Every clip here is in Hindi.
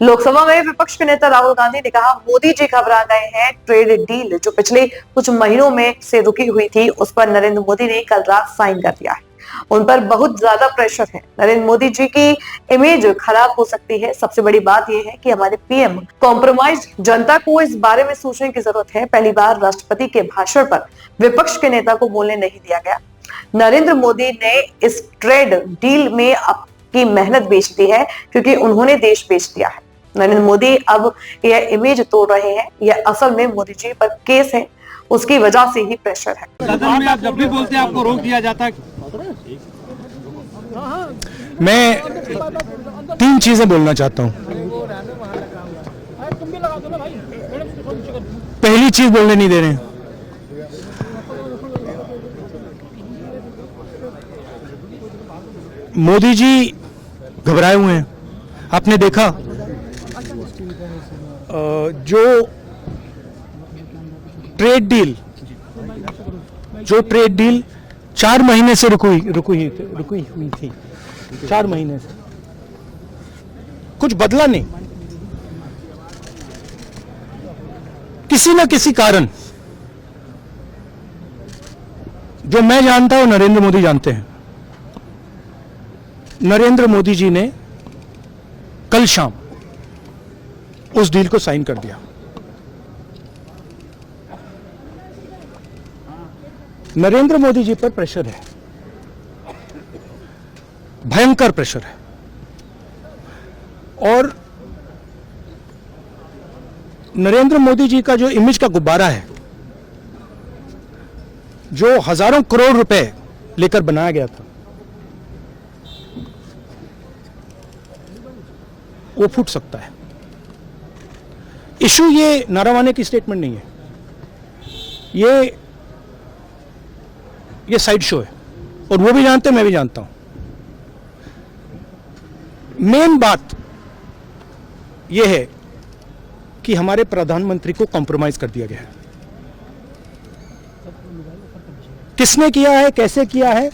लोकसभा में विपक्ष के नेता राहुल गांधी ने कहा, मोदी जी घबरा गए हैं। ट्रेड डील जो पिछले कुछ महीनों में से रुकी हुई थी, उस पर नरेंद्र मोदी ने कल रात साइन कर दिया है। उन पर बहुत ज्यादा प्रेशर है। नरेंद्र मोदी जी की इमेज खराब हो सकती है। सबसे बड़ी बात यह है कि हमारे पीएम कॉम्प्रोमाइज। जनता को इस बारे में सोचने की जरूरत है। पहली बार राष्ट्रपति के भाषण पर विपक्ष के नेता को बोलने नहीं दिया गया। नरेंद्र मोदी ने इस ट्रेड डील में की मेहनत बेच दी है, क्योंकि उन्होंने देश बेच दिया है। नरेंद्र मोदी अब यह इमेज तोड़ रहे हैं। यह असल में मोदी जी पर केस है, उसकी वजह से ही प्रेशर है। सदन में आप जब भी बोलते हैं आपको रोक दिया जाता है। मैं 3 चीजें बोलना चाहता हूं। पहली चीज बोलने नहीं दे रहे हैं। मोदी जी घबराए हुए हैं। आपने देखा जो ट्रेड डील 4 महीने से रुकी हुई थी। 4 महीने से कुछ बदला नहीं। किसी न किसी कारण, जो मैं जानता हूं नरेंद्र मोदी जानते हैं। नरेंद्र मोदी जी ने कल शाम उस डील को साइन कर दिया। नरेंद्र मोदी जी पर प्रेशर है, भयंकर प्रेशर है। और नरेंद्र मोदी जी का जो इमेज का गुब्बारा है, जो हजारों करोड़ रुपए लेकर बनाया गया था, वो फूट सकता है। इशू ये नारावाने की स्टेटमेंट नहीं है, ये साइड शो है। और वो भी जानते हैं, मैं भी जानता हूं। मेन बात यह है कि हमारे प्रधानमंत्री को कॉम्प्रोमाइज कर दिया गया है। किसने किया है, कैसे किया है,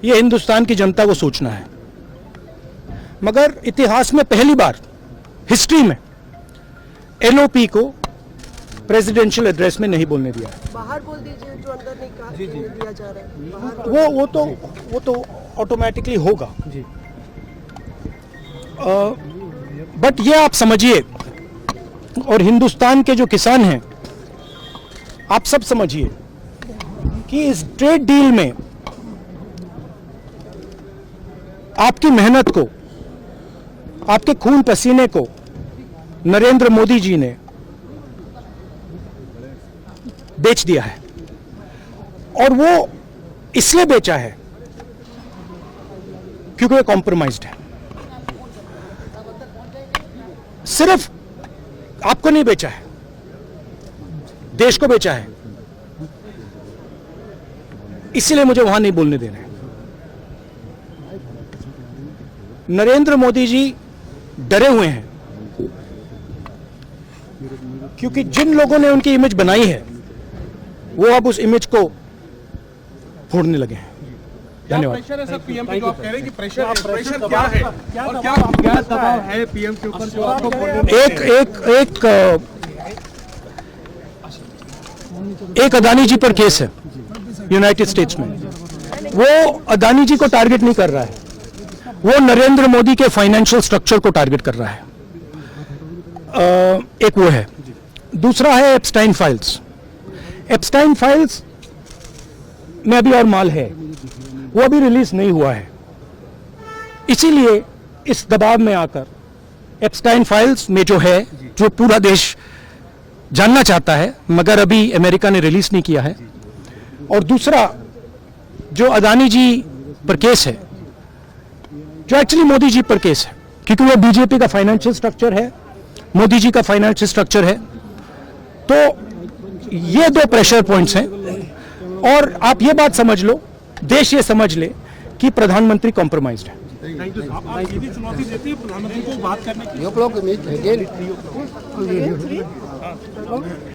यह हिंदुस्तान की जनता को सोचना है। मगर इतिहास में पहली बार हिस्ट्री में एलओपी को प्रेसिडेंशियल एड्रेस में नहीं बोलने दिया। बाहर बोल दीजिए, जो अंदर नहीं कहा दिया जा रहा है। वो तो ऑटोमेटिकली होगा जी। बट ये आप समझिए, और हिंदुस्तान के जो किसान हैं, आप सब समझिए कि इस ट्रेड डील में आपकी मेहनत को, आपके खून पसीने को नरेंद्र मोदी जी ने बेच दिया है। और वो इसलिए बेचा है क्योंकि वो कॉम्प्रोमाइज्ड है। सिर्फ आपको नहीं बेचा है, देश को बेचा है। इसीलिए मुझे वहां नहीं बोलने देना है। नरेंद्र मोदी जी डरे हुए हैं, क्योंकि जिन लोगों ने उनकी इमेज बनाई है, वो अब उस इमेज को फोड़ने लगे हैं। धन्यवाद। प्रेशर है सर पीएम पे, जो आप कह रहे हैं कि प्रेशर क्या है और क्या दबाव है पीएम के ऊपर, जो आपको एक अदानी जी पर केस है यूनाइटेड स्टेट्स में। वो अदानी जी को टारगेट नहीं कर रहा है, वो नरेंद्र मोदी के फाइनेंशियल स्ट्रक्चर को टारगेट कर रहा है। एक वो है। दूसरा है एप्स्टाइन फाइल्स। एप्स्टाइन फाइल्स में अभी और माल है, वो अभी रिलीज नहीं हुआ है। इसीलिए इस दबाव में आकर एप्स्टाइन फाइल्स में जो है, जो पूरा देश जानना चाहता है, मगर अभी अमेरिका ने रिलीज नहीं किया है। और दूसरा जो अदानी जी पर केस है, जो एक्चुअली मोदी जी पर केस है, क्योंकि वो बीजेपी का फाइनेंशियल स्ट्रक्चर है, मोदी जी का फाइनेंशियल स्ट्रक्चर है। तो ये 2 प्रेशर पॉइंट्स हैं। और आप ये बात समझ लो, देश ये समझ ले कि प्रधानमंत्री कॉम्प्रोमाइज्ड है। आप सीधी चुनौती देती है प्रधानमंत्री को बात करने की।